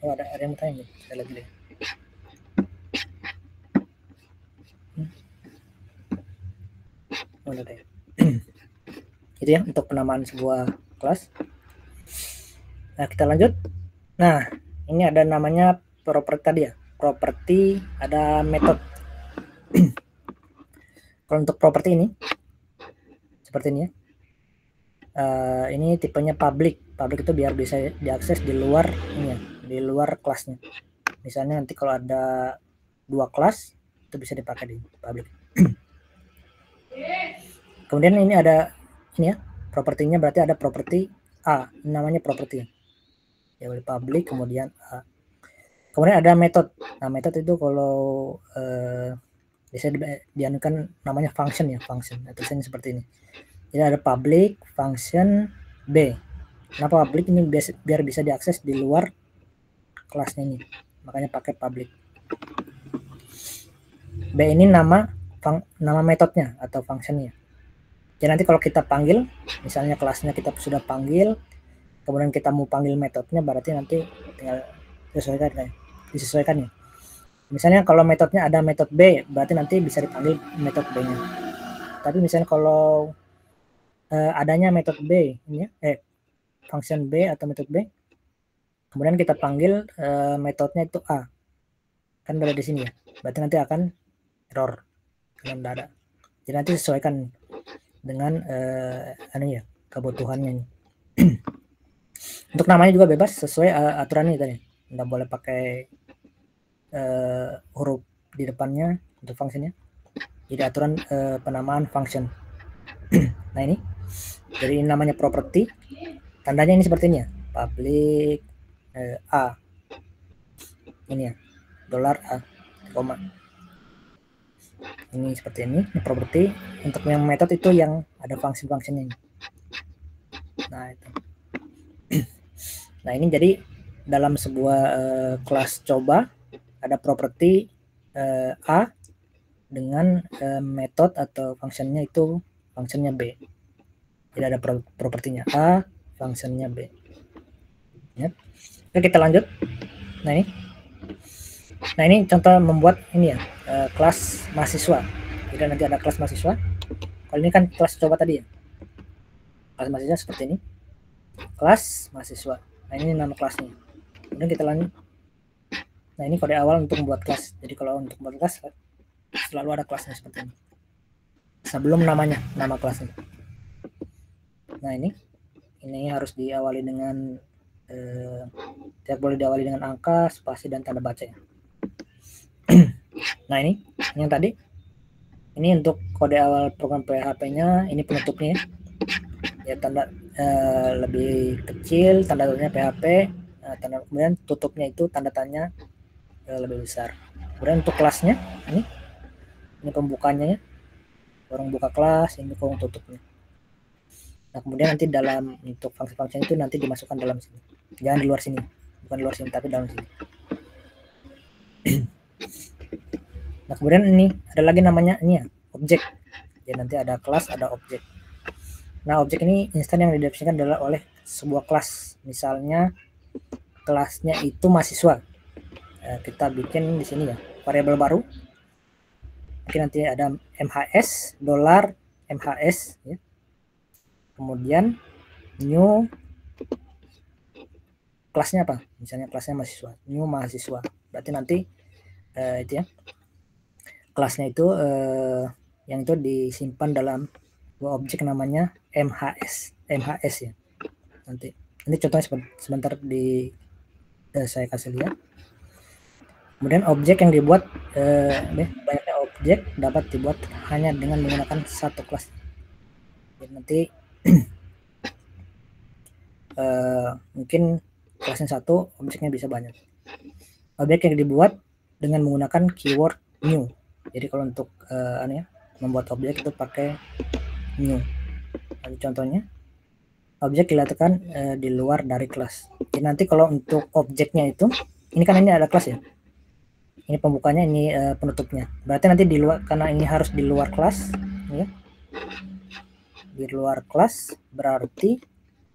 Oh, ada yang mau tanya nih, saya lagi deh. Oh, ada ya. Itu ya untuk penamaan sebuah kelas. Nah, kita lanjut. Nah, ini ada namanya properti tadi ya. Properti, ada metode. Kalau untuk properti ini seperti ini ya. Ini tipenya public. Public itu biar bisa diakses di luar ini ya, di luar kelasnya. Misalnya nanti kalau ada 2 kelas itu bisa dipakai di public. Kemudian ini ada ini ya, propertinya berarti ada properti A, ini namanya properti ya, public kemudian A. Kemudian ada metode. Nah, metode itu kalau bisa dianukan namanya function ya, function. Nah, tulisannya seperti ini. Jadi ada public function B. Kenapa public? Ini biar bisa diakses di luar kelasnya ini, makanya pakai public. B ini nama metodenya atau functionnya. Jadi nanti kalau kita panggil, misalnya kelasnya kita sudah panggil, kemudian kita mau panggil metodenya, berarti nanti tinggal disesuaikan ya. Misalnya kalau metodenya ada metode B, berarti nanti bisa dipanggil metode B-nya. Tapi misalnya kalau adanya metode B, ini ya, function B atau metode B, kemudian kita panggil metodenya itu A, kan berada di sini ya, berarti nanti akan error kalau tidak ada. Jadi nanti sesuaikan dengan ya, kebutuhannya. Untuk namanya juga bebas sesuai aturan ini tadi, tidak boleh pakai huruf di depannya untuk fungsinya. Jadi aturan penamaan function. Nah, ini jadi ini namanya property, tandanya ini seperti ini ya, public A, ini ya, $A, koma. Ini seperti ini property. Untuk yang method itu yang ada function-functionnya ini. Nah, itu. Nah, ini jadi dalam sebuah kelas coba ada properti A dengan method atau functionnya itu functionnya B. Jadi ada propertinya A, functionnya B. Ya. Oke, kita lanjut. Nah, ini contoh membuat ini ya, kelas mahasiswa. Jadi nanti ada kelas mahasiswa. Kalau ini kan kelas coba tadi ya. Kelas mahasiswa seperti ini. Kelas mahasiswa. Nah, ini nama kelasnya. Kemudian kita lanjut. Nah, ini kode awal untuk membuat kelas. Jadi kalau untuk membuat kelas selalu ada kelasnya seperti ini. Sebelum namanya, nama kelasnya. Nah, ini harus diawali dengan tidak boleh diawali dengan angka, spasi, dan tanda baca ya. Nah, ini yang tadi. Ini untuk kode awal program PHP-nya, ini penutupnya ya, tanda lebih kecil, tanda tanya PHP, tanda kemudian tutupnya itu tanda tanya lebih besar. Kemudian untuk kelasnya ini pembukanya ya, kurung buka kelas, ini kurung tutupnya. Nah, kemudian nanti dalam untuk function-function itu nanti dimasukkan dalam sini, jangan di luar sini, bukan di luar sini tapi dalam sini. Nah, kemudian ini ada lagi namanya ini ya, objek. Jadi nanti ada kelas, ada objek. Nah, objek ini instan yang didefinisikan adalah oleh sebuah kelas. Misalnya kelasnya itu mahasiswa. Kita bikin di sini ya, variabel baru. Mungkin nanti ada MHS, $MHS ya. Kemudian new kelasnya apa? Misalnya kelasnya mahasiswa, new mahasiswa. Berarti nanti itu ya, kelasnya itu yang itu disimpan dalam objek namanya MHS ya. Nanti contohnya sebentar saya kasih lihat. Kemudian objek yang dibuat banyaknya objek dapat dibuat hanya dengan menggunakan satu kelas. Jadi nanti mungkin kelasnya satu, objeknya bisa banyak. Objek yang dibuat dengan menggunakan keyword new. Jadi kalau untuk membuat objek itu pakai new. Lalu contohnya, objek diletakkan di luar dari kelas. Jadi nanti kalau untuk objeknya itu, ini kan ini ada kelas ya. Ini pembukanya, ini penutupnya. Berarti nanti di luar, karena ini harus di luar kelas, ya. Di luar kelas berarti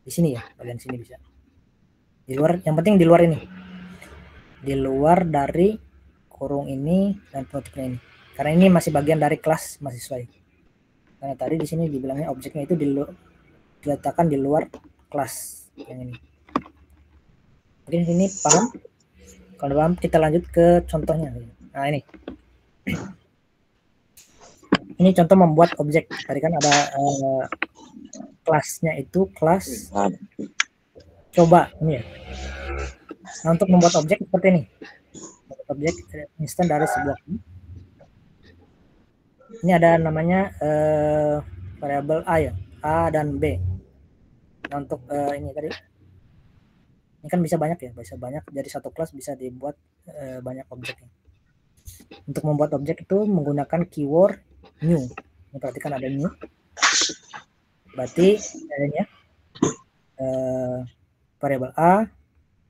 di sini ya, bagian sini bisa. Di luar, yang penting di luar ini. di luar dari kurung ini dan penutupnya ini. Karena ini masih bagian dari kelas mahasiswa. Karena tadi di sini dibilangnya objeknya itu diletakkan di luar kelas yang ini. Mungkin ini paham? Kalau paham kita lanjut ke contohnya. Nah ini. Ini contoh membuat objek. Tadi kan ada kelasnya itu kelas coba ini ya. Nah untuk membuat objek seperti ini. Objek instan dari sebuah ini ada namanya variabel A ya, A dan B. Nah untuk ini tadi ini kan bisa banyak ya, bisa banyak, jadi satu kelas bisa dibuat banyak objeknya. Untuk membuat objek itu menggunakan keyword new. Ini perhatikan ada new, berarti adanya variabel A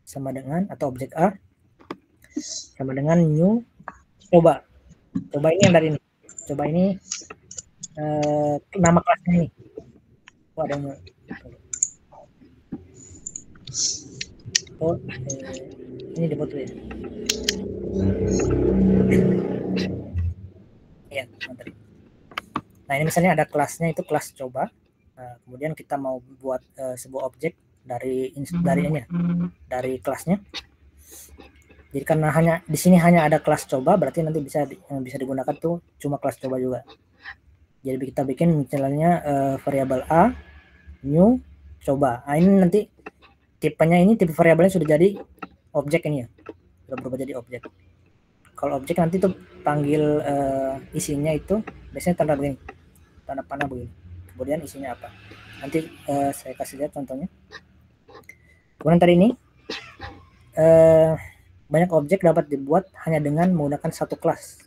sama dengan atau objek A sama dengan new coba. Coba ini yang dari ini. Coba ini nama kelasnya ini. Oh, ada new. Oh, ini dibuat dulu ya. Iya, nanti. Nah ini misalnya ada kelasnya itu kelas coba. Nah, kemudian kita mau buat sebuah objek dari ini ya, dari kelasnya. Jadi karena hanya di sini hanya ada kelas coba, berarti nanti bisa digunakan tuh cuma kelas coba juga. Jadi kita bikin misalnya variabel A new coba. Nah, ini nanti tipenya ini tipe variabelnya sudah jadi objek ini ya, sudah berubah jadi objek. Kalau objek nanti tuh panggil isinya itu biasanya tanda begini, tanda panah begini. Kemudian isinya apa? Nanti saya kasih lihat contohnya. Kemudian tadi ini banyak objek dapat dibuat hanya dengan menggunakan satu kelas.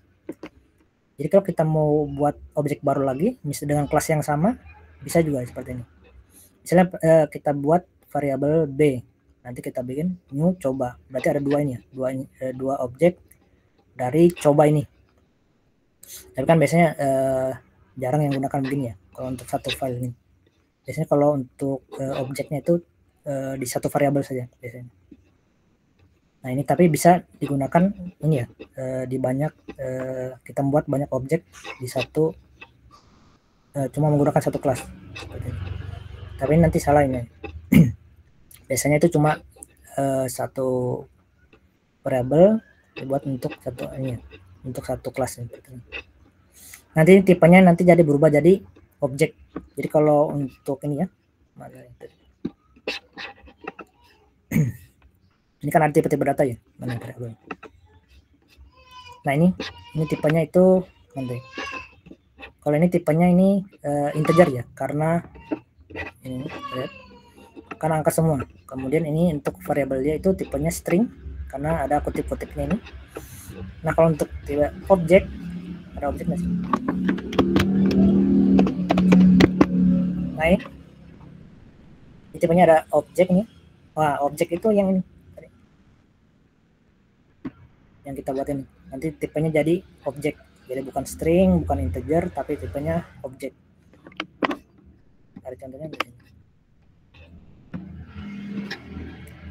Jadi kalau kita mau buat objek baru lagi, misalnya dengan kelas yang sama, bisa juga seperti ini. Misalnya kita buat variabel B, nanti kita bikin new coba. Berarti ada dua ini ya, dua objek dari coba ini. Tapi kan biasanya jarang yang gunakan begini ya, kalau untuk satu file ini. Biasanya kalau untuk objeknya itu di satu variabel saja biasanya. Nah ini tapi bisa digunakan ini ya, di banyak kita membuat banyak objek di satu cuma menggunakan satu kelas. Tapi nanti salah ini. Biasanya itu cuma satu variabel dibuat untuk satu ini, untuk satu kelas ini. Nanti tipenya nanti jadi berubah jadi objek. Jadi kalau untuk ini ya, mana itu? Ini kan ada tipe-tipe data ya, mana variabel. Nah ini tipenya itu nanti. Kalau ini tipenya ini integer ya, karena ini lihat, karena angka semua. Kemudian ini untuk variabelnya itu tipenya string karena ada kutip-kutipnya ini. Nah kalau untuk tipe objek, ada objek nggak sih? Nah ini tipenya ada objek nih. Wah objek itu yang ini, yang kita buat ini. Nanti tipenya jadi objek. Jadi bukan string, bukan integer, tapi tipenya objek. Ada contohnya di sini.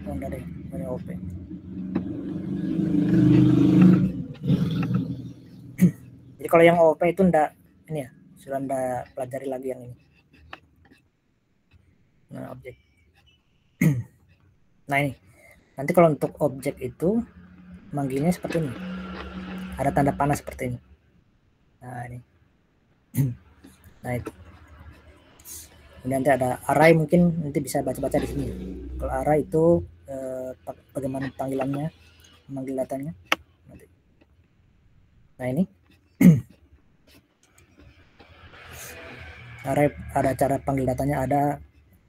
Oh, enggak deh, ini OP. Jadi kalau yang OP itu enggak ini ya, sudah enggak pelajari lagi yang ini. Nah, objek. Nah, ini. Nanti kalau untuk objek itu manggilnya seperti ini. Ada tanda panah seperti ini. Nah, ini. Nah, itu. Kemudian nanti ada array, mungkin nanti bisa baca-baca di sini. Kalau array itu bagaimana panggilannya, memanggil datanya. Nanti. Nah ini array ada cara panggil datanya, ada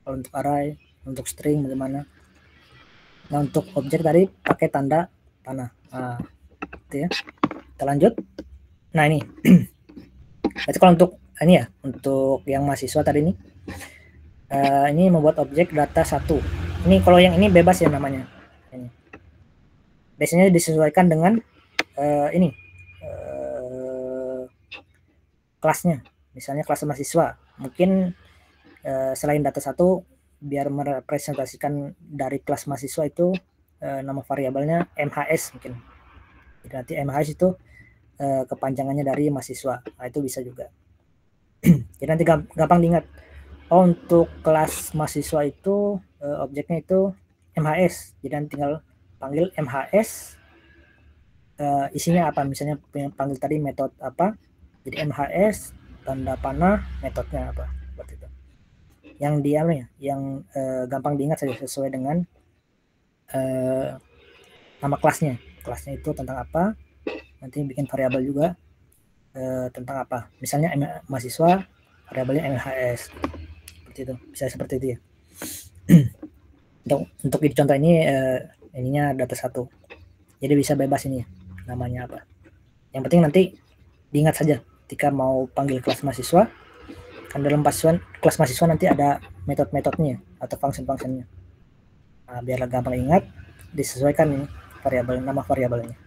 kalau untuk array, untuk string bagaimana. Nah untuk objek tadi pakai tanda panah. Nah, itu ya. Kita lanjut. Nah ini. Berarti kalau untuk ini ya, untuk yang mahasiswa tadi ini membuat objek data 1. Ini kalau yang ini bebas ya namanya. Ini. Biasanya disesuaikan dengan ini kelasnya. Misalnya kelas mahasiswa. Mungkin selain data 1 biar merepresentasikan dari kelas mahasiswa itu nama variabelnya MHS mungkin. Jadi nanti MHS itu kepanjangannya dari mahasiswa. Nah, itu bisa juga. Jadi nanti gampang diingat. Oh, untuk kelas mahasiswa itu objeknya itu MHS. Jadi nanti tinggal panggil MHS, isinya apa, misalnya panggil tadi metode apa, jadi MHS tanda panah metodenya apa, seperti itu. Yang yang gampang diingat saja sesuai dengan nama kelasnya itu tentang apa, nanti bikin variabel juga tentang apa, misalnya mahasiswa variabelnya MHS, seperti itu, bisa seperti itu ya. Untuk di contoh ini ininya data 1, jadi bisa bebas ini ya, namanya apa. Yang penting nanti diingat saja ketika mau panggil kelas mahasiswa, kan dalam kelas mahasiswa nanti ada metode-metodenya atau function-functionnya. Nah, biarlah gampang ingat, disesuaikan ini nama variabelnya.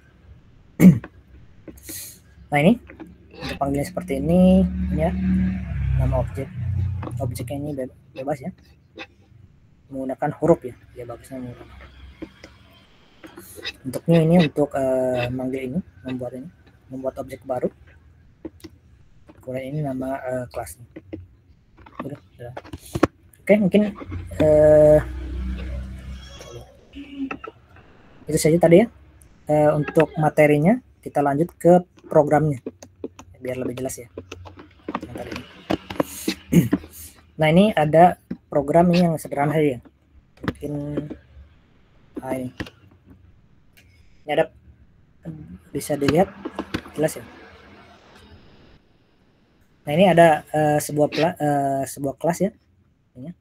Nah, ini untuk panggilnya seperti ini ya, nama objeknya ini bebas ya, menggunakan huruf ya, bagusnya menggunakan. Untuknya ini untuk manggil ini, membuat objek baru. Kemudian ini nama kelasnya. Udah. Oke, mungkin itu saja tadi ya. Untuk materinya kita lanjut ke programnya biar lebih jelas ya. Nah, ini ada program ini yang sederhana ya. Mungkin ini ada, bisa dilihat jelas ya. Nah, ini ada sebuah kelas ya. Ini,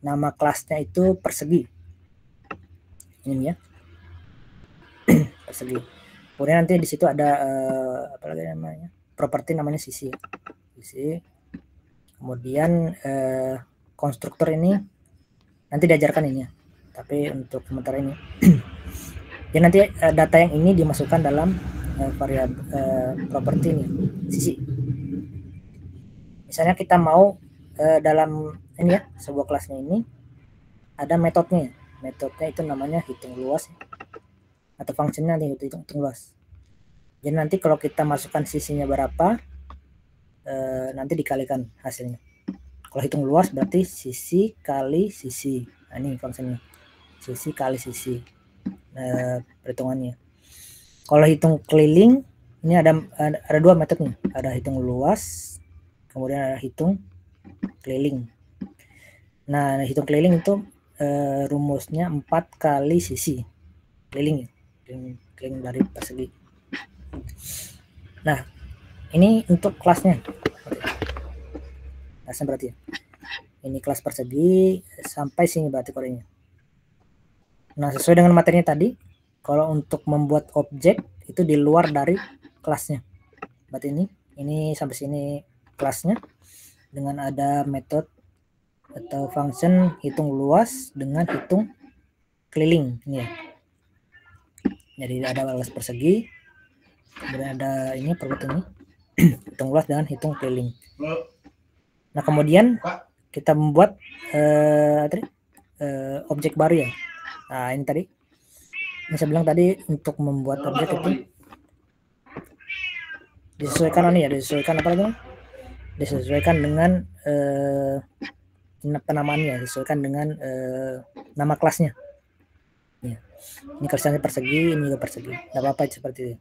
nama kelasnya itu persegi. Ini ya. Persegi. Kemudian nanti di situ ada apa lagi namanya? Properti namanya sisi. Kemudian konstruktor ini nanti diajarkan ini ya. Tapi untuk sementara ini jadi nanti data yang ini dimasukkan dalam variabel properti ini sisi. Misalnya kita mau dalam ini ya, sebuah kelasnya ini ada metodenya. Metodenya itu namanya hitung luas ya. Atau fungsinya nanti hitung luas. Jadi nanti kalau kita masukkan sisinya berapa, nanti dikalikan hasilnya. Kalau hitung luas berarti sisi kali sisi. Nah, ini fungsinya. Sisi kali sisi. Perhitungannya. Kalau hitung keliling, ini ada dua metodenya. Ada hitung luas, kemudian ada hitung keliling. Nah, hitung keliling itu rumusnya 4 kali sisi keliling ya. Keliling dari persegi. Nah, ini untuk kelasnya. Kelasnya berarti ya. Ini kelas persegi sampai sini berarti kodenya. Nah, sesuai dengan materinya tadi, kalau untuk membuat objek itu di luar dari kelasnya. Berarti ini sampai sini kelasnya dengan ada metode atau function hitung luas dengan hitung keliling ini ya. Jadi ada kelas persegi, kemudian ada ini perbuatan ini hitung luas dengan hitung keliling. Nah, kemudian kita membuat objek baru ya. Nah, ini tadi saya bilang tadi untuk membuat objek itu disesuaikan ini ya, disesuaikan apa lagi? Disesuaikan dengan penamaannya, disesuaikan dengan nama kelasnya. Ya. Ini kelasnya persegi, ini juga persegi. Tidak apa-apa seperti itu.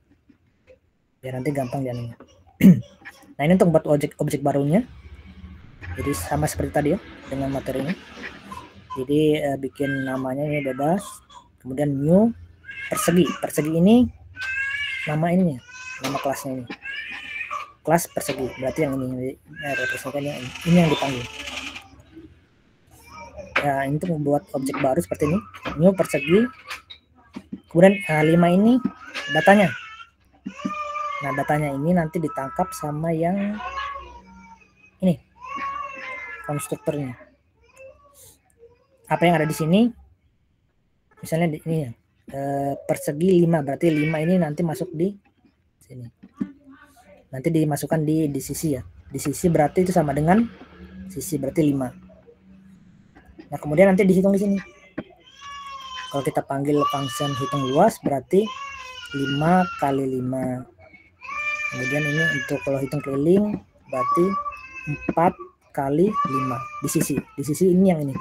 Biar nanti gampang dianunya. Nah, ini untuk buat objek barunya. Jadi sama seperti tadi ya dengan materinya. Jadi bikin namanya ini bebas. Kemudian new persegi. Persegi ini nama ininya, nama kelasnya ini. Kelas persegi. Berarti yang ini representasinya ini yang dipanggil. Ya, ini untuk membuat objek baru seperti ini. New persegi. Kemudian 5 ini datanya. Nah, datanya ini nanti ditangkap sama yang ini konstruktornya. Apa yang ada di sini? Misalnya di ini ya, persegi 5, berarti 5 ini nanti masuk di sini. Nanti dimasukkan di sisi ya. Di sisi berarti itu sama dengan sisi, berarti 5. Nah, kemudian nanti dihitung di sini. Kalau kita panggil function hitung luas berarti 5 kali 5. Kemudian ini untuk kalau hitung keliling berarti 4 kali 5 di sisi ini yang ini.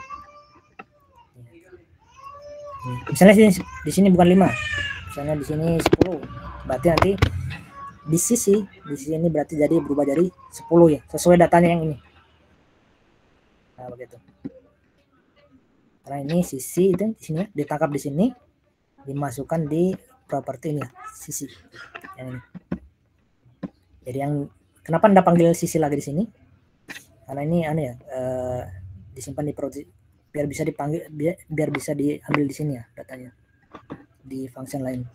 Misalnya di sini bukan 5. Misalnya di sini 10. Berarti nanti di sisi ini berarti jadi berubah jadi 10 ya, sesuai datanya yang ini. Nah, begitu. Karena ini sisi itu di sini ditangkap di sini, dimasukkan di properti ini sisi yang ini. Jadi yang kenapa Anda panggil sisi lagi di sini? Karena ini aneh ya, disimpan di properti biar bisa dipanggil biar bisa diambil di sini ya datanya di function lain.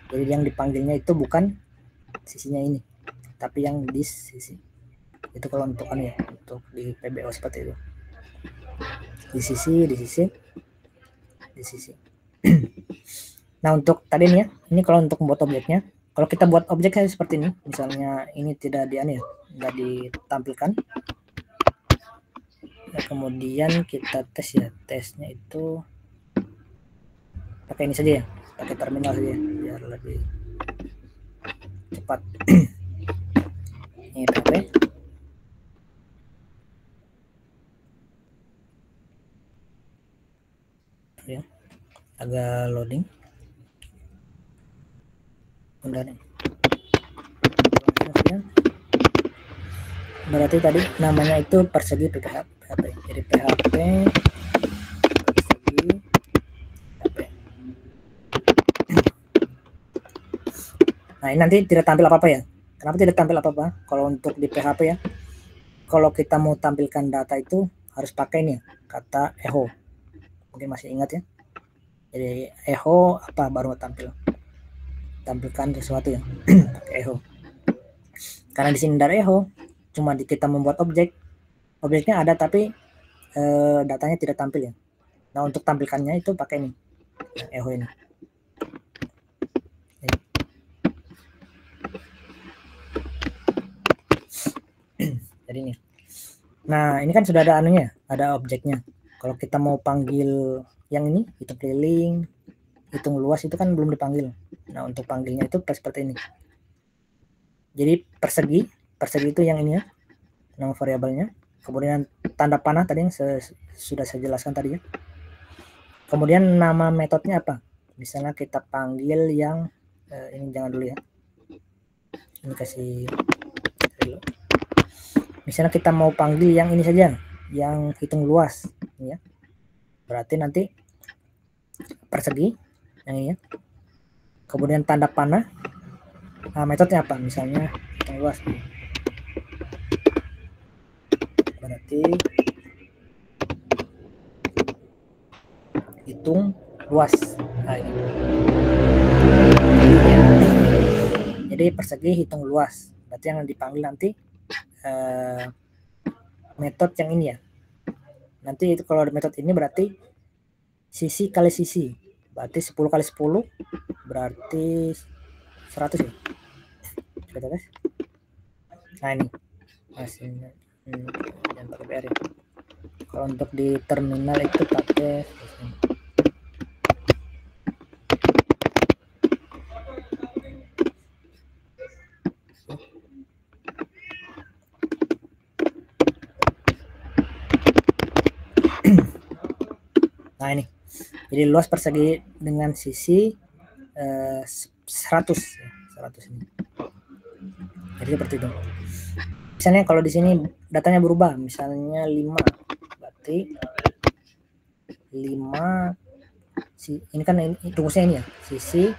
Jadi yang dipanggilnya itu bukan sisinya ini, tapi yang di sisi. Itu kalau untuk aneh ya, untuk di PBO seperti itu. Di sisi. Nah, untuk tadi nih ya, ini kalau untuk membuat objeknya, kalau kita buat objek kayak seperti ini, misalnya ini tidak nggak ditampilkan. Nah, kemudian kita tes ya, tesnya itu pakai ini saja ya, pakai terminal saja biar lebih cepat. Ini PHP. Ya, agak loading. Udah nih. Berarti tadi namanya itu persegi PHP. Jadi PHP persegi PHP. Nah, ini nanti tidak tampil apa-apa ya. Kenapa tidak tampil apa-apa? Kalau untuk di PHP ya, kalau kita mau tampilkan data itu harus pakai ini ya, kata echo. Mungkin masih ingat ya. Jadi echo apa baru tampilkan sesuatu ya. Pakai echo. Karena di sini ada echo, cuma kita membuat objeknya ada tapi datanya tidak tampil ya. Nah, untuk tampilkannya itu pakai ini echo ini. Jadi ini. Nah, ini kan sudah ada anunya, ada objeknya. Kalau kita mau panggil yang ini, hitung keliling, hitung luas itu kan belum dipanggil. Nah, untuk panggilnya itu seperti ini. Jadi persegi itu yang ini ya, nama variabelnya. Kemudian tanda panah tadi yang sudah saya jelaskan tadi ya. Kemudian nama metodenya apa? Misalnya kita panggil yang ini jangan dulu ya. Ini kasih dulu. Misalnya kita mau panggil yang ini saja, yang hitung luas ya. Berarti nanti persegi yang ini ya. Kemudian tanda panah. Nah, metodenya apa? Misalnya hitung luas. Berarti hitung luas. Nah, ini. Jadi persegi hitung luas. Berarti yang dipanggil nanti metode yang ini ya. Nanti itu kalau metode ini berarti sisi kali sisi. Berarti 10 kali 10 berarti 100 ya. Coba guys. Nah, ini hasilnya jangan pakai BR ya. Kalau untuk di terminal itu pakai nah ini. Jadi luas persegi dengan sisi 100 ini. Jadi seperti itu. Misalnya kalau di sini datanya berubah, misalnya 5, berarti 5 ini kan ini rumusnya ini ya, sisi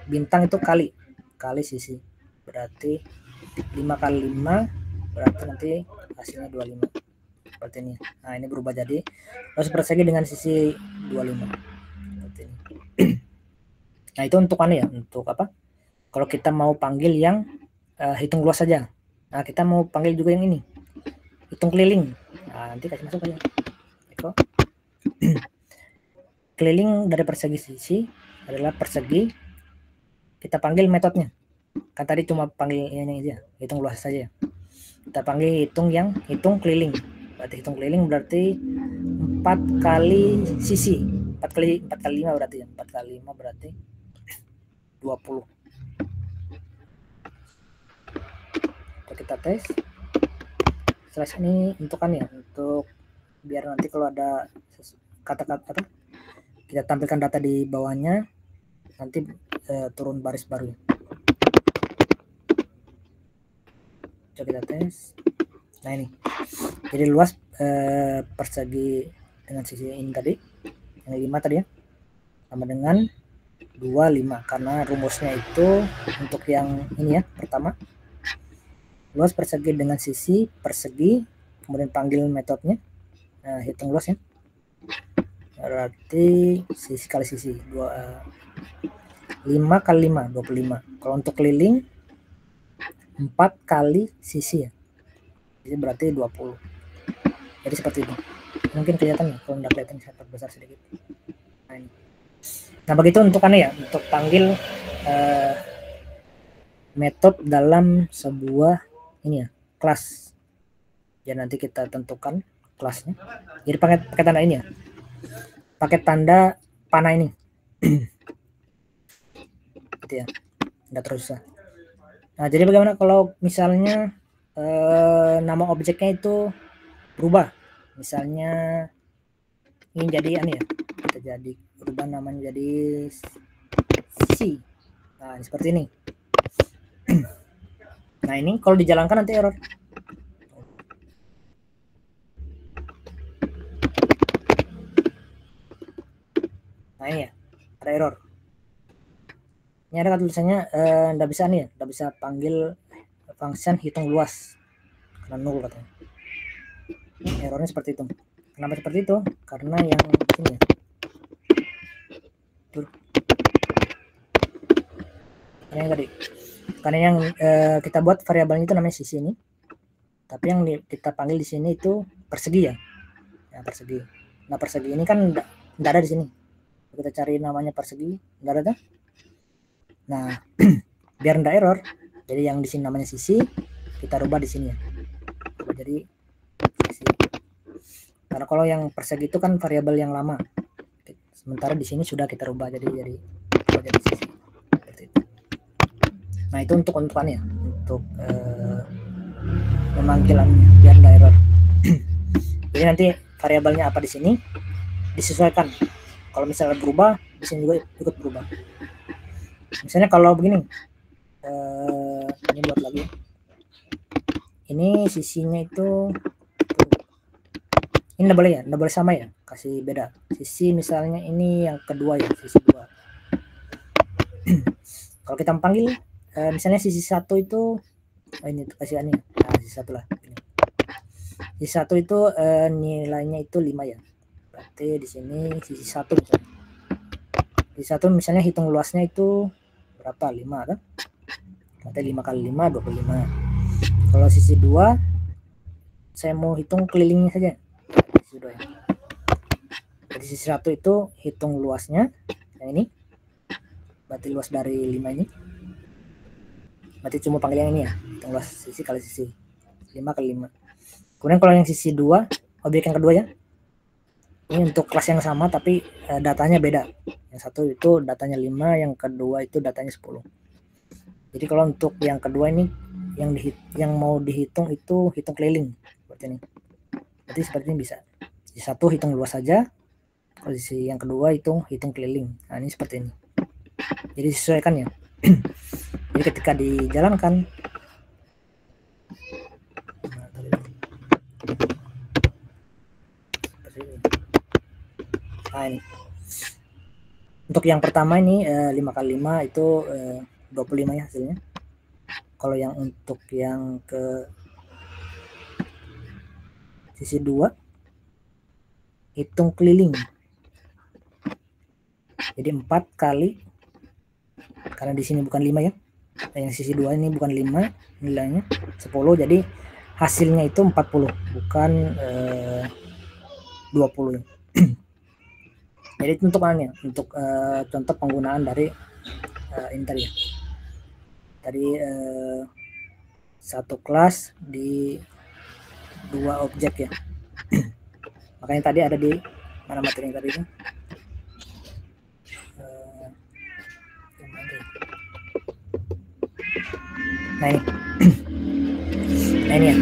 bintang itu kali sisi, berarti 5 kali 5 berarti nanti hasilnya 25 seperti ini. Nah, ini berubah jadi luas persegi dengan sisi 25 seperti ini. Nah, itu untuk ya, untuk apa? Kalau kita mau panggil yang hitung luas saja. Nah, kita mau panggil juga yang ini, hitung keliling. Nah, nanti kasih masuk aja. Keliling dari persegi sisi adalah persegi. Kita panggil metodenya. Kan tadi cuma panggil ini aja, hitung luas saja. Kita panggil hitung keliling. Berarti hitung keliling berarti 4 kali sisi. 4 kali 5 berarti ya, 4 kali 5 berarti 20. Kita tes. Slash ini untukannya untuk biar nanti kalau ada kata-kata apa kita tampilkan data di bawahnya nanti turun baris baru. Coba kita tes. Nah ini jadi luas persegi dengan sisi ini tadi yang 5 tadi ya sama dengan 25 karena rumusnya itu untuk yang ini ya pertama luas persegi dengan sisi persegi kemudian panggil metodenya hitung luas ya berarti sisi kali sisi 5 kali 5 25. Kalau untuk keliling 4 kali sisi ya jadi berarti 20. Jadi seperti itu mungkin kelihatan ya kalau nggak kelihatan saya besar sedikit. Nah begitu untukannya ya untuk panggil metode dalam sebuah ini ya kelas. Jadi nanti kita tentukan kelasnya. Jadi pakai tanda ini ya. Pakai tanda panah ini. Gitu ya. Enggak terus susah. Nah, jadi bagaimana kalau misalnya nama objeknya itu berubah. Misalnya ini jadi ya. Kita jadi berubah namanya jadi sisi. Nah, seperti ini. Nah, ini kalau dijalankan nanti error. Nah ini ya ada error. Ini ada tulisannya nggak bisa nih ya, nggak bisa panggil function hitung luas karena 0 katanya. Errornya seperti itu. Kenapa seperti itu? Karena yang ini ya. Yang tadi. Karena yang kita buat variabelnya itu namanya sisi ini. Tapi yang kita panggil di sini itu persegi ya. Ya persegi. Nah persegi ini kan nggak ada di sini. Kita cari namanya persegi, nggak ada. Nah, biar nggak error, jadi yang di sini namanya sisi, kita rubah di sini ya. Jadi sisi. Karena kalau yang persegi itu kan variabel yang lama. Sementara di sini sudah kita rubah jadi sisi. Seperti itu. Nah, itu untuk untukannya, untuk memanggilannya biar nggak error. Jadi nanti variabelnya apa di sini disesuaikan. Kalau misalnya berubah, di sini juga ikut berubah. Misalnya kalau begini, ini buat lagi. Ini sisinya itu, ini nggak boleh ya, nggak boleh sama ya, kasih beda. Sisi misalnya ini yang kedua ya, sisi 2. Kalau kita panggil, misalnya sisi 1 itu, ini kasih ini, nah sisi 1 lah. Ini. Sisi 1 itu nilainya itu 5 ya. Berarti di sini sisi 1 misalnya. Sisi 1 misalnya hitung luasnya itu berapa? 5 kan? Berarti 5 kali 5 25. Kalau sisi 2 saya mau hitung kelilingnya saja. Sisi 2 ya. Jadi sisi 1 itu hitung luasnya yang ini. Berarti luas dari 5 ini. Berarti cuma panggil yang ini ya. Hitung luas sisi kali sisi. 5 kali 5. Kemudian kalau yang sisi 2, objek yang kedua ya. Ini untuk kelas yang sama tapi datanya beda. Yang satu itu datanya 5, yang kedua itu datanya 10. Jadi kalau untuk yang kedua ini yang mau dihitung itu hitung keliling seperti ini. Jadi seperti ini bisa. Di satu hitung luas saja. Kalau di yang kedua hitung keliling. Nah, ini seperti ini. Jadi disesuaikan ya. Jadi ketika dijalankan nah ini. Untuk yang pertama ini 5 kali 5 itu 25 ya hasilnya. Kalau yang untuk yang ke sisi 2 hitung keliling. Jadi 4 kali, karena di sini bukan 5 ya. Yang sisi 2 ini bukan 5 nilainya 10, jadi hasilnya itu 40 bukan 20 ya. Jadi untuk contoh penggunaan dari ini tadi ya. Tadi satu kelas di 2 objek ya. Makanya tadi ada di mana materi tadi itu Nah ini, nah ini ya.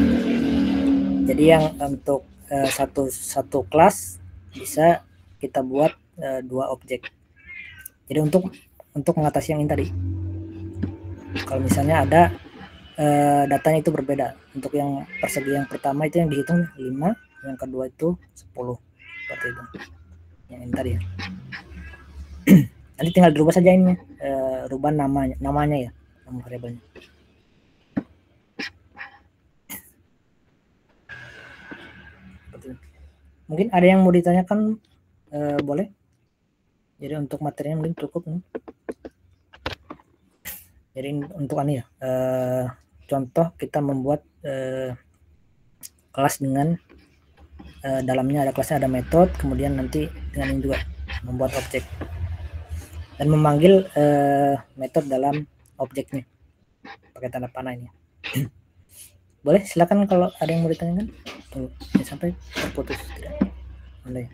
Jadi yang untuk satu kelas bisa kita buat 2 objek. Jadi untuk mengatasi yang ini tadi, kalau misalnya ada datanya itu berbeda. Untuk yang persegi yang pertama itu yang dihitung 5, yang kedua itu 10, seperti itu. Yang ini tadi ya. Nanti tinggal dirubah saja ini, rubah namanya ya, nama variabelnya. Mungkin ada yang mau ditanyakan, boleh. Jadi untuk materinya mungkin cukup nih. Jadi untuk ini ya, contoh kita membuat kelas dengan dalamnya ada kelasnya, ada metode, kemudian nanti dengan ini juga membuat objek dan memanggil metode dalam objeknya pakai tanda panah ini. Boleh, silakan kalau ada yang mau ditanyakan. Tunggu sampai terputus tidak. Boleh.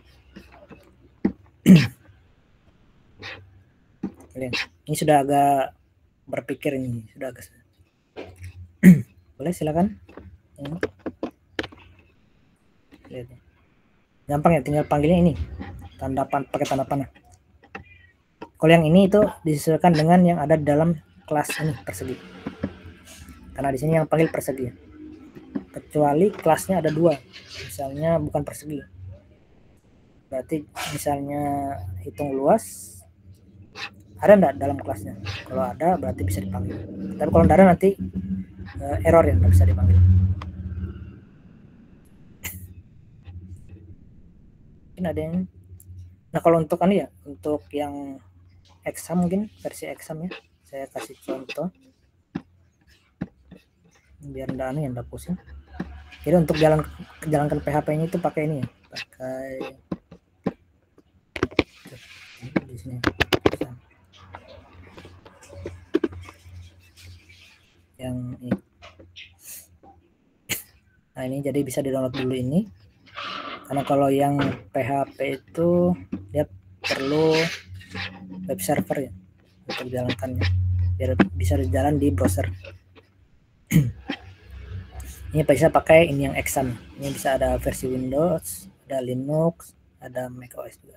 Ini sudah agak berpikir, ini sudah agak boleh, silakan. Lihat. Gampang ya, tinggal panggilnya ini pakai tanda panah. Kalau yang ini itu disesuaikan dengan yang ada dalam kelas ini persegi, karena di sini yang panggil persegi, kecuali kelasnya ada 2, misalnya bukan persegi, berarti misalnya hitung luas ada enggak dalam kelasnya. Kalau ada berarti bisa dipanggil, tapi kalau enggak ada nanti error ya, nggak bisa dipanggil. Mungkin ada yang, nah kalau untuk ini ya, untuk yang exam, mungkin versi exam ya, saya kasih contoh biar enggak aneh, enggak pusing. Jadi untuk jalankan PHP-nya itu pakai ini ya, pakai di sini yang ini. Nah ini jadi bisa di-download dulu ini, karena kalau yang PHP itu dia perlu web server ya untuk jalankannya, biar bisa jalan di browser. Ini bisa pakai ini yang exam, ini bisa ada versi Windows, ada Linux, ada macOS juga.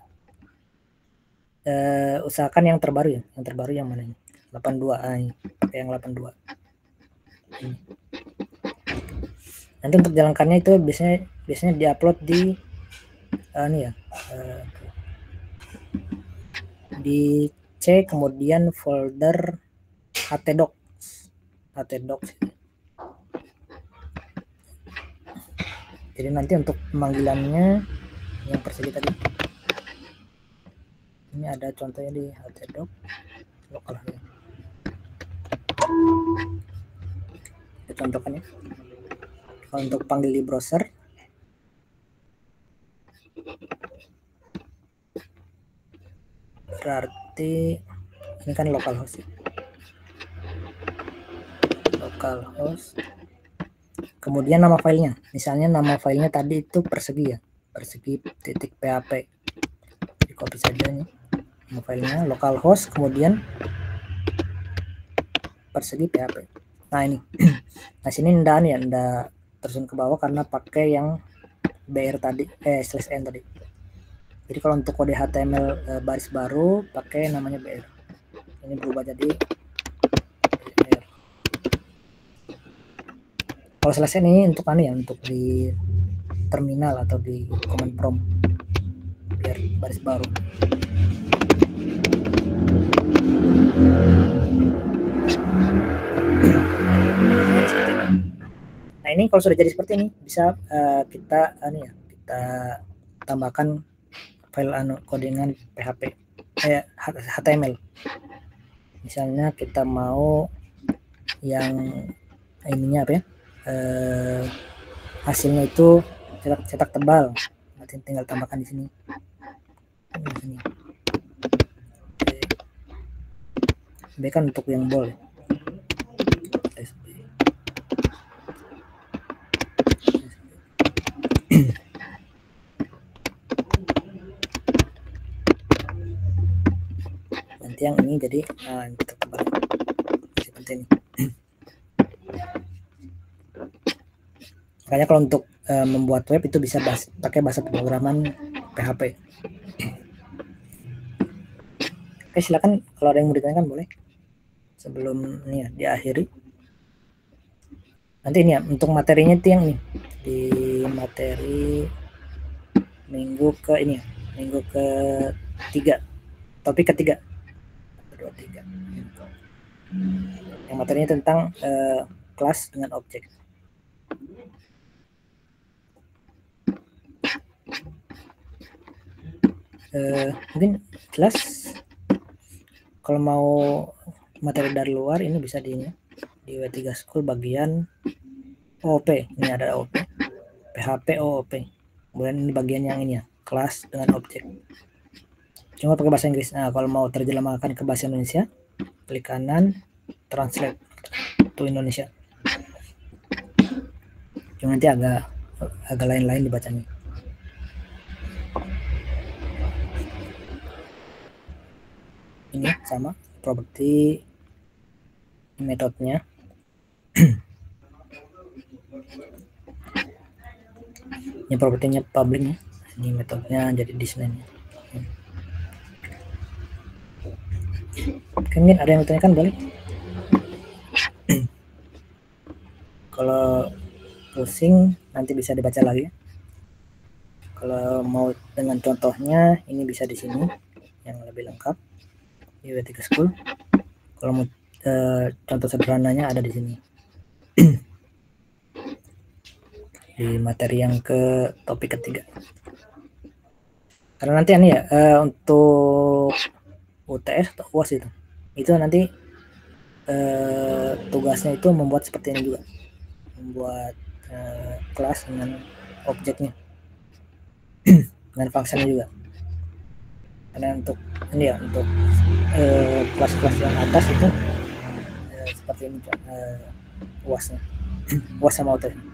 Usahakan yang terbaru ya, yang terbaru yang mana ini, 82, ini pakai yang 82 ini. Nanti untuk jalankannya itu biasanya diupload di ini ya, di C kemudian folder htdocs. Jadi nanti untuk pemanggilannya yang persegi tadi, ini ada contohnya di htdocs lokal ya. Kita contohkan ya. Kalau untuk panggil di browser, berarti ini kan localhost ya. Localhost. Kemudian nama filenya, misalnya nama filenya tadi itu persegi ya, persegi.php. Di copy saja nih nama filenya, localhost, kemudian persegi PHP. Nah ini, nah sini ndak tersun ke bawah karena pakai yang BR tadi, /n tadi. Jadi kalau untuk kode HTML baris baru pakai namanya BR. Ini berubah jadi BR. Kalau selesai ini untuk ya, untuk di terminal atau di command prompt biar baris baru. Nah ini kalau sudah jadi seperti ini bisa kita kita tambahkan file codingan PHP HTML. Misalnya kita mau yang ininya apa ya, hasilnya itu cetak tebal, nanti tinggal tambahkan di sini. B kan untuk yang bold. Nanti yang ini jadi untuk tebal seperti ini. Makanya kalau untuk membuat web itu bisa pakai bahasa pemrograman PHP. Oke, silakan kalau ada yang mau ditanyakan boleh sebelum ini ya diakhiri. Nanti ini ya untuk materinya itu yang nih di materi minggu ke ini ya, minggu ke-3, topik ke-3, 2, 3. Yang materinya tentang kelas dengan objek. Mungkin jelas. Kalau mau materi dari luar ini bisa di W3 School bagian OOP. Ini ada OOP, PHP OOP. Kemudian ini bagian yang ini ya, kelas dengan objek. Cuma pakai bahasa Inggris. Nah, kalau mau terjemahkan ke bahasa Indonesia, klik kanan, translate to Indonesia. Cuma nanti agak lain-lain dibacanya. Ini sama properti metodenya. Ini propertinya public, ini metodenya jadi desain. Mungkin ada yang bertanyakan boleh. Kalau pusing nanti bisa dibaca lagi. Kalau mau dengan contohnya ini bisa di sini yang lebih lengkap di W3 School. Kalau mau contoh sederhananya ada di sini. Di materi yang ke topik ke-3. Karena nanti ini ya untuk UTS atau UAS itu nanti tugasnya itu membuat seperti ini juga, membuat kelas dengan objeknya dengan fungsinya juga. Karena untuk ini ya untuk kelas-kelas yang atas itu seperti ini UASnya, UAS sama UTS.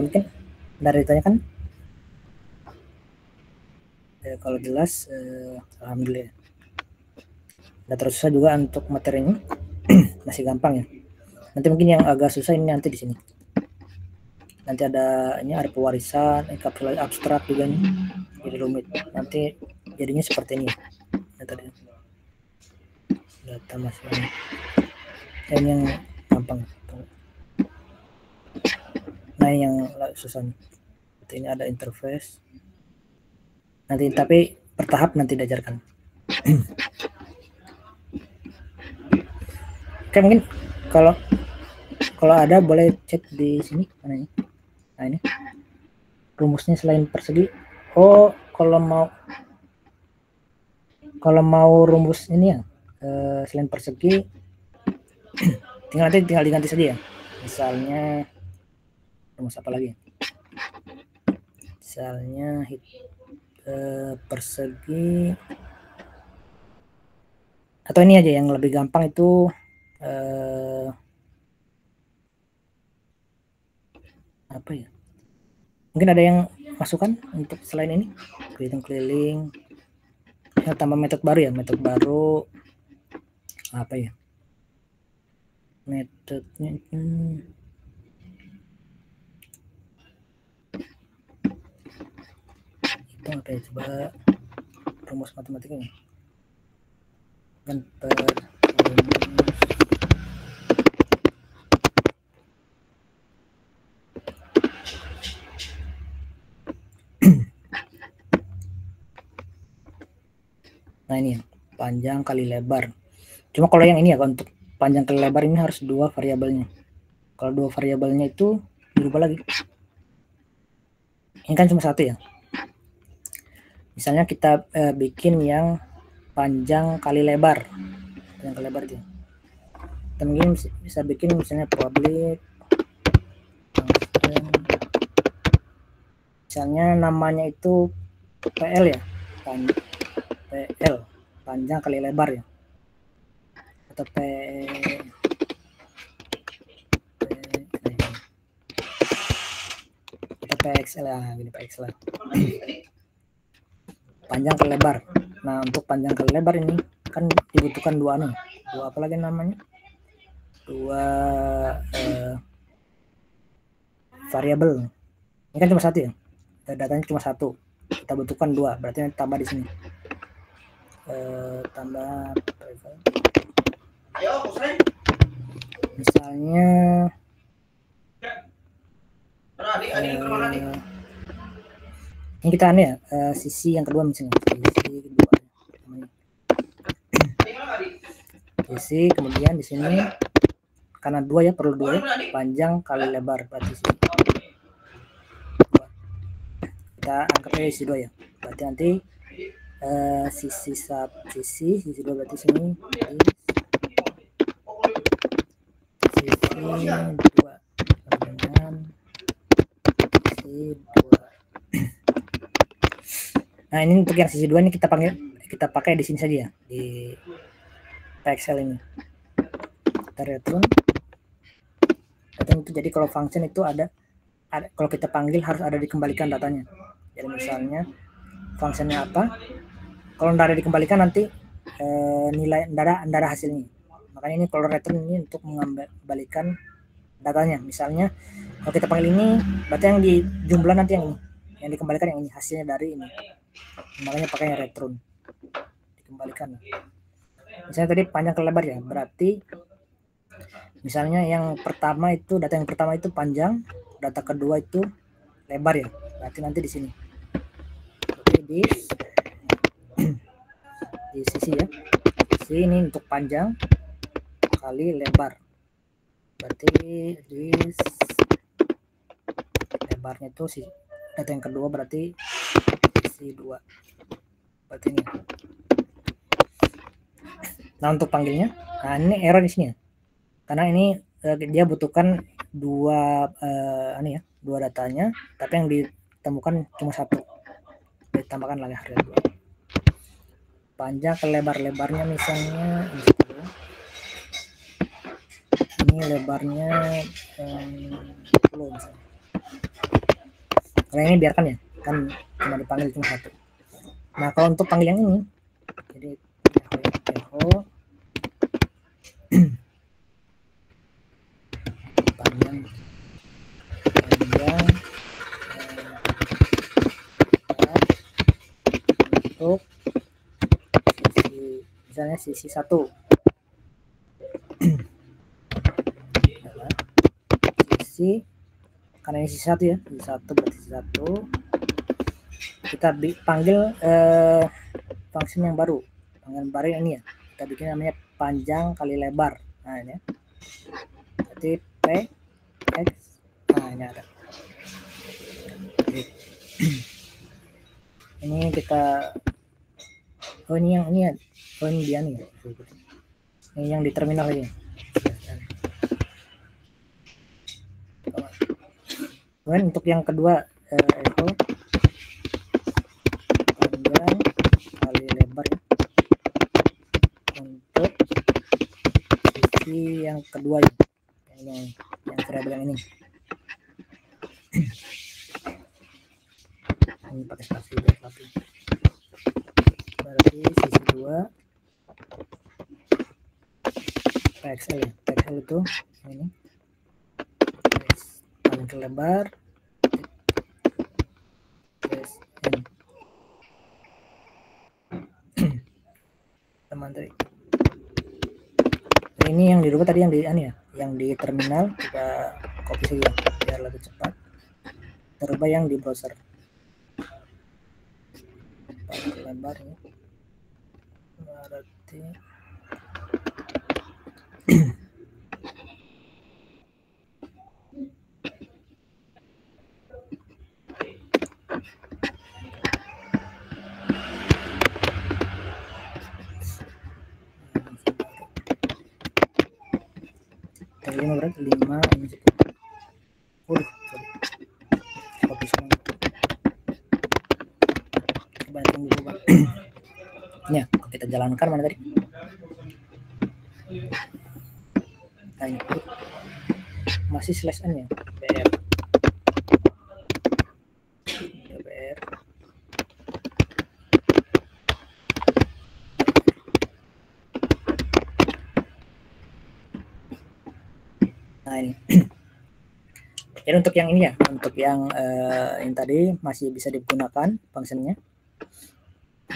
Mungkin dari ditanyakan. Kalau jelas alhamdulillah. Nggak terus susah juga untuk materinya. Masih gampang ya. Nanti mungkin yang agak susah ini nanti di sini. Nanti ada pewarisan, enkapsulasi abstrak juga nih. Jadi rumit. Nanti jadinya seperti ini. Data masih ini yang gampang. Nah yang susah nih. Ini ada interface. Nanti tapi bertahap nanti diajarkan. Oke, mungkin kalau ada boleh cek di sini mana ini. Nah ini rumusnya selain persegi. Oh, kalau mau rumus ini ya selain persegi tinggal diganti saja ya. Misalnya rumus apa lagi? Misalnya persegi, atau ini aja yang lebih gampang itu apa ya? Mungkin ada yang masukan untuk selain ini keliling-keliling, tambah metode baru ya, metode baru apa ya? Metodenya itu apa ya, coba rumus matematikanya kan nah ini ya, panjang kali lebar. Cuma kalau yang ini ya, untuk panjang kali lebar ini harus 2 variabelnya. Kalau 2 variabelnya itu dirubah lagi. Ini kan cuma 1 ya. Misalnya kita bikin yang panjang kali lebar. Panjang kali lebar itu. Kita mungkin bisa bikin misalnya public. Misalnya namanya itu PL ya. PL, panjang kali lebar ya. Atau PXL ya, gini PXL. Panjang kali lebar. Nah, untuk panjang kali lebar ini kan dibutuhkan 2 apa lagi namanya, dua variabel. Ini kan cuma satu ya, datanya cuma satu, kita butuhkan dua, berarti nanti tambah di sini, tambah misalnya ini kita aneh ya, sisi yang kedua misalnya, sisi kedua sisi, kemudian di sini karena dua ya, perlu dua ya, panjang kali lebar, berarti sini kita angkat aja sisi dua ya, berarti nanti sisi dua, berarti sini sisi dua dengan sisi dua. Nah ini untuk yang sisi dua ini kita pakai di sini saja ya, di Excel ini. Kita return itu, jadi kalau function itu ada kalau kita panggil harus ada dikembalikan datanya. Jadi misalnya fungsinya apa, kalau tidak ada dikembalikan nanti nilai tidak ada hasilnya. Makanya ini kalau return ini untuk mengembalikan datanya. Misalnya kalau kita panggil ini, berarti yang di jumlah nanti yang dikembalikan yang ini, hasilnya dari ini. Makanya pakainya return, dikembalikan. Misalnya tadi panjang ke lebar ya, berarti misalnya yang pertama itu, data yang pertama itu panjang, data kedua itu lebar ya, berarti nanti di sini. Oke, di sisi ya, sisi ini untuk panjang kali lebar, berarti di lebarnya itu data yang kedua, berarti sisi 2, berarti ini. Nah untuk panggilnya, nah ini error di sini ya, karena ini dia butuhkan dua dua datanya, tapi yang ditemukan cuma satu, ditambahkan lagi harga 2. Panjang ke lebarnya misalnya ini lebarnya 10 misalnya. Kalau ini biarkan ya, kan cuma dipanggil cuma satu. Nah kalau untuk panggil yang ini, jadi echo panjang untuk misalnya sisi 1 sisi, karena ini sisi 1 ya, sisi 1 berarti sisi 1 kita panggil function yang baru, panggilan baru ini ya, kita bikin namanya panjang kali lebar. Nah ini berarti px, nah ini ada. Ini kita ini dia nih, ini yang di terminal aja. Kemudian untuk yang kedua echo panjang kali lebar ya, untuk sisi yang kedua ya, yang variabel yang ini. Ini pakai spasi berarti sisi 2 pxl ya, pxl itu ini paling ke lebar teman tadi. Ini yang dirubah tadi yang di yang di terminal, kita copy saja biar lebih cepat. Terubah yang di browser paling lebar ya, berarti dari 5 berarti 5 ini 10. Waduh, copy semua. Coba tunggu Bang. Ini ya, kita jalankan mana tadi? Nah, ini masih slash n ya, br Nah ini. Jadi untuk yang ini ya, untuk yang tadi masih bisa digunakan fungsinya.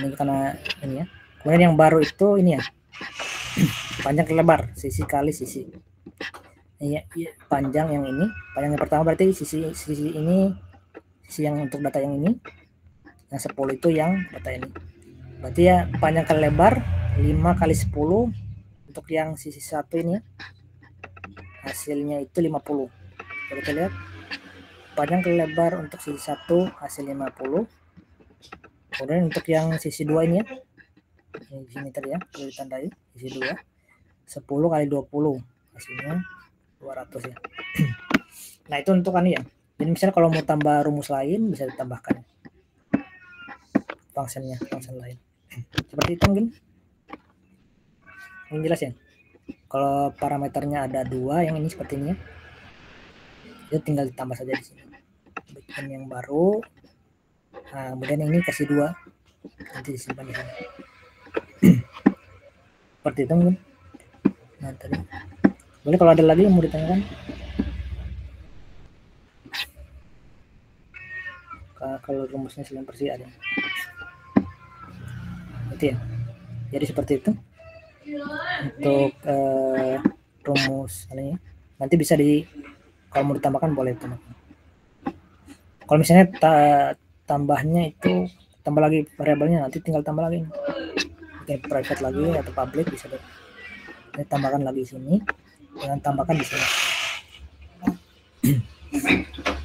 Ini karena ini ya. Kemudian yang baru itu ini ya, panjang lebar, sisi kali sisi. Iya, panjang yang ini, panjang yang pertama berarti sisi ini, sisi yang untuk data yang ini, yang 10 itu yang data ini. Berarti ya panjang kali lebar 5 kali 10 untuk yang sisi satu ini ya, hasilnya itu 50. Jadi kita lihat panjang kali lebar untuk sisi satu hasil 50. Kemudian untuk yang sisi dua ini ya, ini di sini tadi ya, perlu ditandai sisi 2, 10 kali 20 hasilnya 200 ya. Nah itu untuk ya. Jadi misalnya kalau mau tambah rumus lain bisa ditambahkan function lain. Seperti itu mungkin. Ini jelas ya. Kalau parameternya ada 2, yang ini seperti ini ya. Itu tinggal ditambah saja di sini. Bikin yang baru. Nah, kemudian ini kasih 2. Nanti disimpan di sini. Seperti itu mungkin. Nah, tadi. Boleh kalau ada lagi yang mau ditanyakan. Kalau rumusnya selain persi ada. Itu ya. Jadi seperti itu. Untuk rumus ini nanti bisa kalau mau ditambahkan boleh tambahkan. Kalau misalnya tambahnya itu tambah lagi variabelnya, nanti tinggal tambah lagi, bikin private lagi atau public bisa deh. Ini tambahkan lagi sini, dengan tambahkan di sini.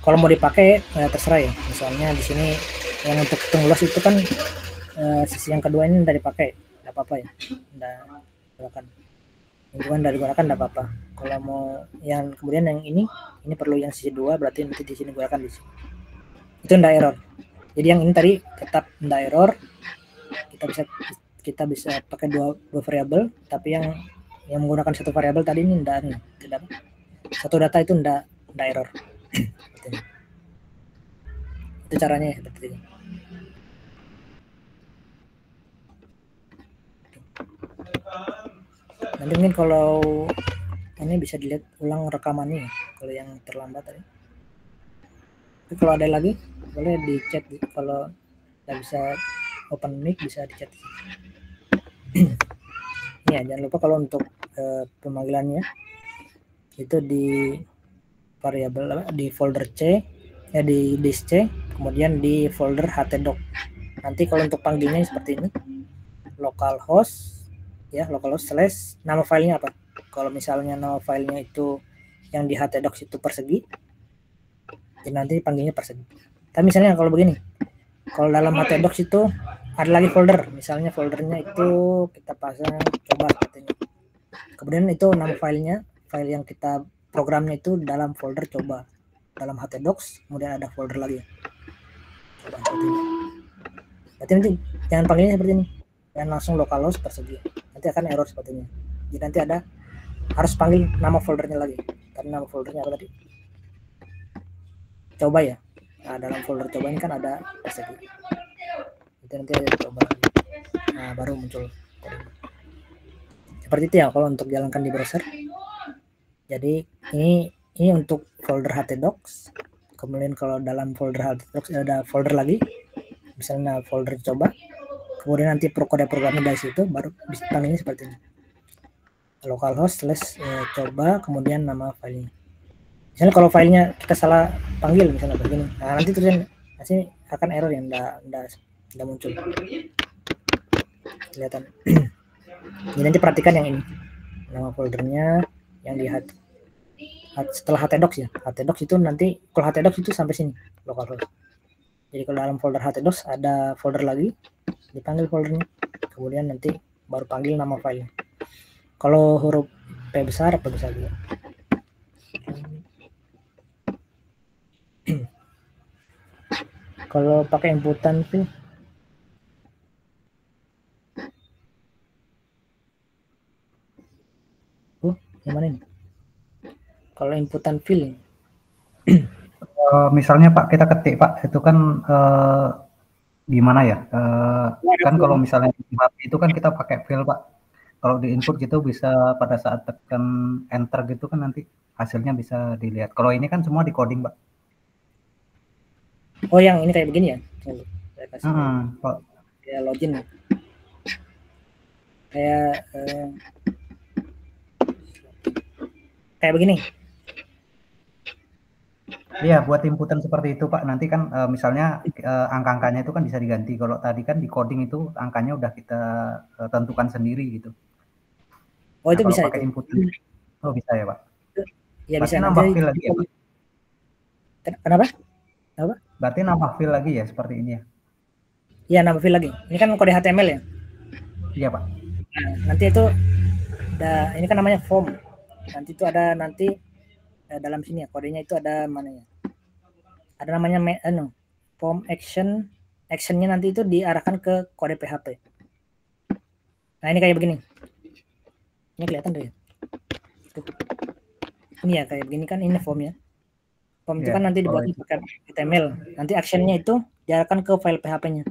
Kalau mau dipakai terserah ya. Misalnya di sini yang untuk tunggulas itu kan sisi yang kedua ini udah dipakai, nggak apa-apa ya, udah gunakan. Lingkungan dari gunakan enggak apa-apa. Kalau mau yang kemudian yang ini perlu yang sisi 2, berarti nanti di sini gunakan di sini. Itu enggak error. Jadi yang ini tadi tetap enggak error. Kita bisa pakai dua variabel, tapi yang menggunakan satu variabel tadi ini tidak satu data itu enggak error. Itu caranya seperti ini. Nanti mungkin kalau ini bisa dilihat ulang rekamannya kalau yang terlambat tadi. Tapi kalau ada lagi boleh di chat, kalau nggak bisa open mic bisa di chat. Ya, jangan lupa kalau untuk pemanggilannya itu di variabel di folder C ya, di disk C, kemudian di folder htdoc. Nanti kalau untuk panggilnya seperti ini, localhost ya, localhost slash nama filenya apa. Kalau misalnya nama filenya itu yang di htdoc itu persegi, jadi nanti panggilnya persegi. Tapi misalnya kalau begini, kalau dalam htdoc itu ada lagi folder, misalnya foldernya itu kita pasang coba katanya. Kemudian itu nama filenya, file yang kita programnya itu dalam folder coba, dalam htdoc, kemudian ada folder lagi. Coba seperti ini. Berarti nanti jangan panggilnya seperti ini, dan langsung localhost persegi, nanti akan error seperti ini. Jadi nanti harus panggil nama foldernya lagi, karena nama foldernya apa tadi? Coba ya. Nah, dalam folder coba ini kan ada persegi. Itu nanti ada coba. Nah, baru muncul. Seperti itu ya kalau untuk jalankan di browser. Jadi ini untuk folder htdoc. Kemudian kalau dalam folder htdoc ada folder lagi, misalnya folder coba. Kemudian nanti kode programnya dari situ, baru panggilnya seperti ini. Localhost slash coba, kemudian nama filenya. Misalnya kalau filenya kita salah panggil misalnya begini, nah nanti tulisan nanti akan error yang enggak muncul. Kelihatan. Jadi nanti perhatikan yang ini, nama foldernya yang di setelah htdoc ya. Htdoc itu nanti kalau htdoc itu sampai sini localhost. Jadi kalau dalam folder htdoc ada folder lagi, dipanggil foldernya, kemudian nanti baru panggil nama filenya. Kalau huruf P besar juga. Kalau pakai inputan file, gimana ini? Kalau inputan file, misalnya Pak kita ketik Pak, itu kan gimana ya? Kan kalau misalnya itu kan kita pakai file Pak. kalau di input gitu bisa pada saat tekan enter gitu kan nanti hasilnya bisa dilihat. Kalau ini kan semua di coding, Pak. Oh, yang ini kayak begini ya? Tunggu, saya kasih kayak login ya. Kayak begini. Iya, buat inputan seperti itu, Pak. Nanti kan misalnya angka-angkanya itu kan bisa diganti. Kalau tadi kan di coding itu angkanya udah kita tentukan sendiri gitu. Oh, itu kalau bisa pakai itu. inputan. Oh, bisa ya, Pak. Ya, berarti bisa nambah nanti. fill lagi ya, Pak? Kenapa? Apa? Berarti nambah fill lagi ya seperti ini ya? Iya, nambah fill lagi. Ini kan kode HTML ya? Iya, Pak. Nah, nanti itu ini kan namanya form. Nanti itu ada dalam sini ya, kodenya itu ada mana ya? Ada namanya form action. Actionnya nanti itu diarahkan ke kode PHP. Nah, ini kayak begini. Ini kelihatan deh. Ini ya kayak begini kan, ini formnya. Form itu kan nanti dibuat pakai HTML. Nanti actionnya itu diarahkan ke file PHP-nya.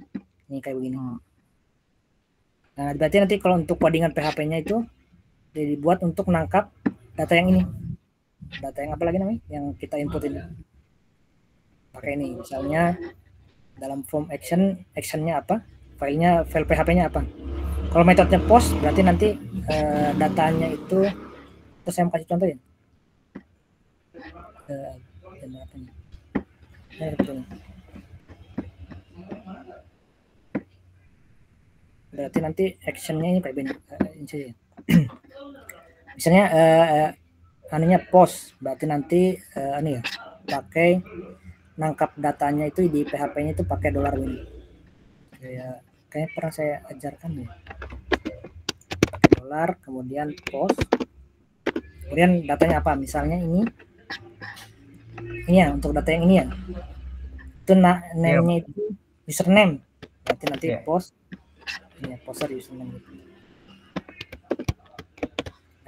Ini kayak begini. Nah, berarti nanti kalau untuk codingan PHP-nya itu dibuat untuk menangkap data yang ini. Data yang apa lagi namanya? Yang kita input ini. Pakai ini. Misalnya dalam form actionnya apa? File PHP-nya apa? Kalau metodenya post, berarti nanti datanya itu, terus saya mau kasih contoh ya. Berarti nanti actionnya ini kayak begini. Misalnya anunya post, berarti nanti ini ya, pakai nangkap datanya itu di PHP-nya itu pakai $ ini. Kayaknya pernah saya ajarkan ya. Pakai $, kemudian post, kemudian datanya apa? Misalnya ini ya, untuk data yang ini ya, itu name-nya itu username, berarti nanti post ini ya, poster username gitu.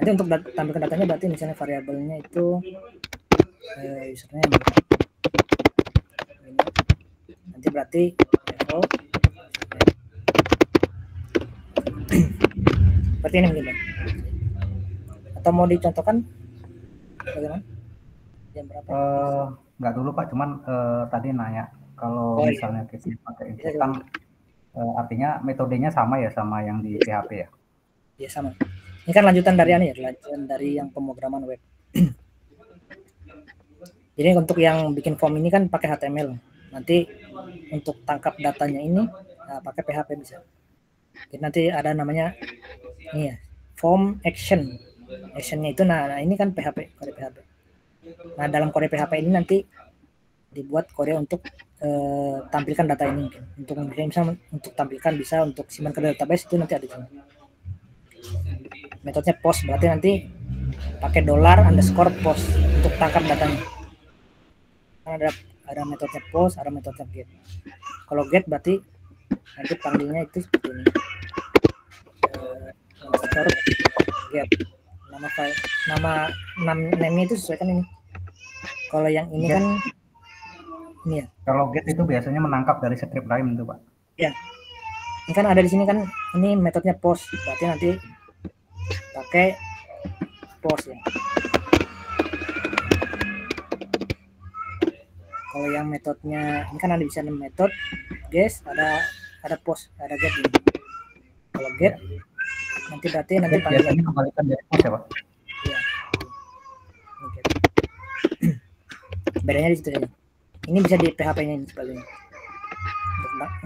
Nanti untuk tampilkan datanya berarti misalnya variabelnya itu username gitu. Nanti berarti seperti ini mungkin. Atau mau dicontohkan bagaimana? Jam berapa? Nggak dulu, Pak, cuman tadi nanya kalau misalnya kita pakai input kan artinya metodenya sama ya sama yang di PHP ya? Iya, sama. Ini kan lanjutan dari lanjutan dari yang pemrograman web. Jadi untuk yang bikin form ini kan pakai HTML. Nanti untuk tangkap datanya ini pakai PHP bisa. Jadi nanti ada namanya ini ya, form action. Actionnya itu nah ini kan PHP, kode PHP. Nah, dalam kode PHP ini nanti dibuat kode untuk tampilkan data ini. Untuk misalnya untuk tampilkan bisa untuk simpan ke database itu nanti ada di sini. Metodenya post, berarti nanti pakai $_post untuk tangkap datanya. Karena ada metodenya post, ada metodenya get. Kalau get berarti nanti panggilnya itu seperti ini. Get. Nama file, name-nya itu sesuaikan ini. Kalau yang ini get, kan ini ya. Kalau get itu biasanya menangkap dari script lain itu, Pak. Ya. Ini kan ada di sini kan, ini metodenya post, berarti nanti pakai post ya. Kalau yang metodenya ini kan ada bisa metode guys, ada post, ada get ini. Kalau get nanti berarti nanti biasanya kembalikan dari post ya, Pak? Iya. Bedanya di situ ya. Ini bisa di PHP-nya ini sebagainya.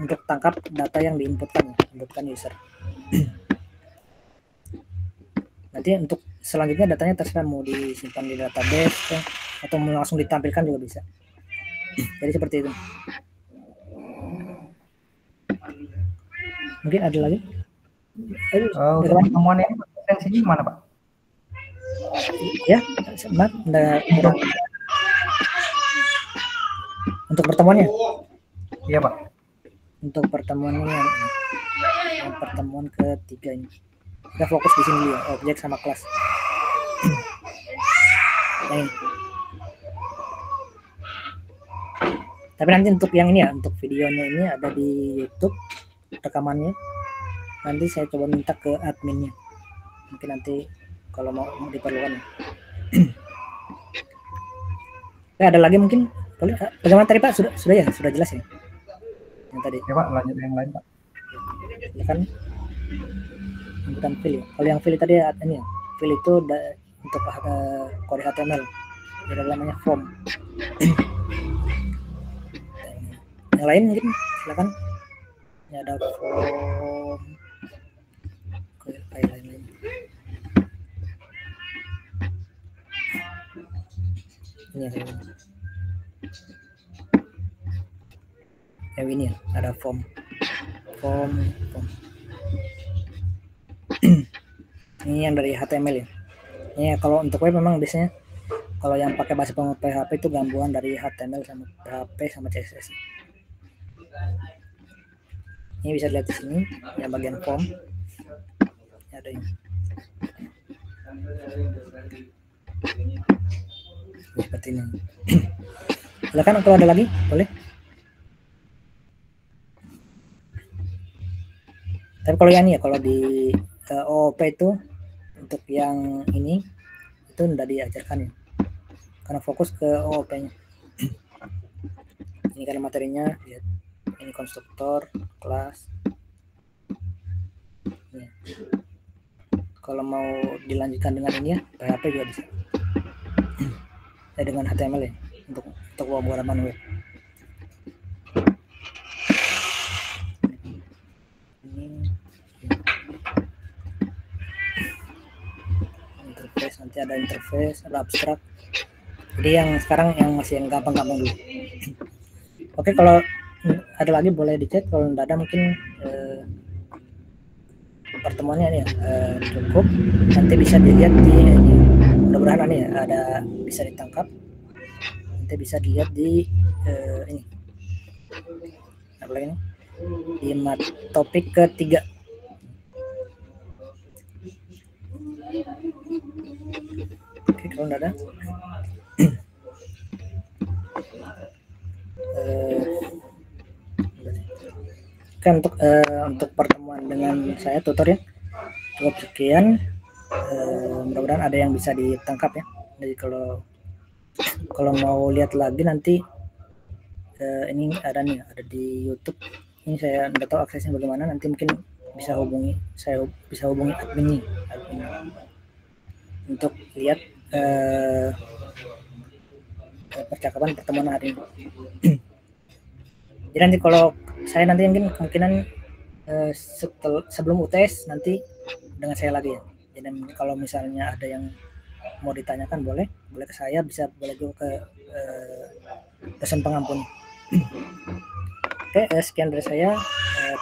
Untuk tangkap data yang diinputkan user. Nanti untuk selanjutnya datanya terserah mau disimpan di database atau mau langsung ditampilkan juga bisa. Jadi seperti itu. Mungkin ada lagi? Untuk pertemuan ini potensinya mana, Pak? Ya, untuk pertemuannya? Iya, Pak. Untuk pertemuan ini yang pertemuan ketiga ini. Kita fokus di sini dulu ya, objek sama kelas. Nah, ini. Tapi nanti untuk yang ini ya, untuk videonya ini ada di YouTube rekamannya. Nanti saya coba minta ke adminnya. mungkin nanti kalau mau diperlukan. Ada lagi mungkin boleh. Bagaimana tadi Pak? Sudah ya, sudah jelas ya yang tadi. Ya Pak, lanjut yang lain Pak. Ya kan bukan fill ya. Kalau yang fill tadi ini ya, fill itu untuk kode HTML. Ada namanya form. Yang lain mungkin silakan. Ini ada form. Kayak lain-lain. Ini ya, ini ya, ada form. Ini yang dari HTML ya. Ini kalau untuk web memang biasanya kalau yang pakai bahasa pemrograman PHP itu gabungan dari HTML sama PHP sama CSS. Ini bisa dilihat di sini yang bagian form. Ini ada ini. Seperti ini. Silakan kalau ada lagi boleh. Tapi kalau yang ini ya, kalau di OOP itu untuk yang ini itu tidak diajarkan ya, karena fokus ke OOP-nya. Ini karena materinya lihat, ini konstruktor, kelas. Ya. Kalau mau dilanjutkan dengan ini ya, PHP juga bisa. Dengan HTML ya, untuk pemrograman web. Nanti ada interface, ada abstrak. Jadi yang sekarang yang masih yang gampang-gampang dulu. Oke, kalau ada lagi boleh dicek. Kalau tidak ada mungkin pertemuannya nih cukup. Nanti bisa dilihat di ini. Mudah-mudahan nih ada bisa ditangkap. Nanti bisa dilihat di ini. Apa lagi nih? Di topik ketiga. Oke, kalau tidak ada kan untuk pertemuan dengan saya tutor ya cukup sekian. Mudah-mudahan ada yang bisa ditangkap ya. Jadi kalau mau lihat lagi nanti ini ada nih, ada di YouTube. Ini saya nggak tahu aksesnya bagaimana, nanti mungkin bisa hubungi adminnya untuk lihat percakapan pertemuan hari ini. Jadi nanti kalau saya nanti mungkin kemungkinan sebelum UTS nanti dengan saya lagi ya. Jadi kalau misalnya ada yang mau ditanyakan boleh ke saya, boleh juga ke dosen pengampun. Oke, sekian dari saya.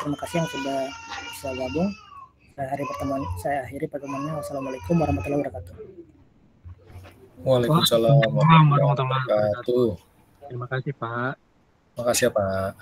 Terima kasih yang sudah bisa gabung. Saya akhiri pertemuannya. Wassalamualaikum warahmatullahi wabarakatuh. Waalaikumsalam warahmatullahi wabarakatuh. Terima kasih Pak. Terima kasih ya Pak.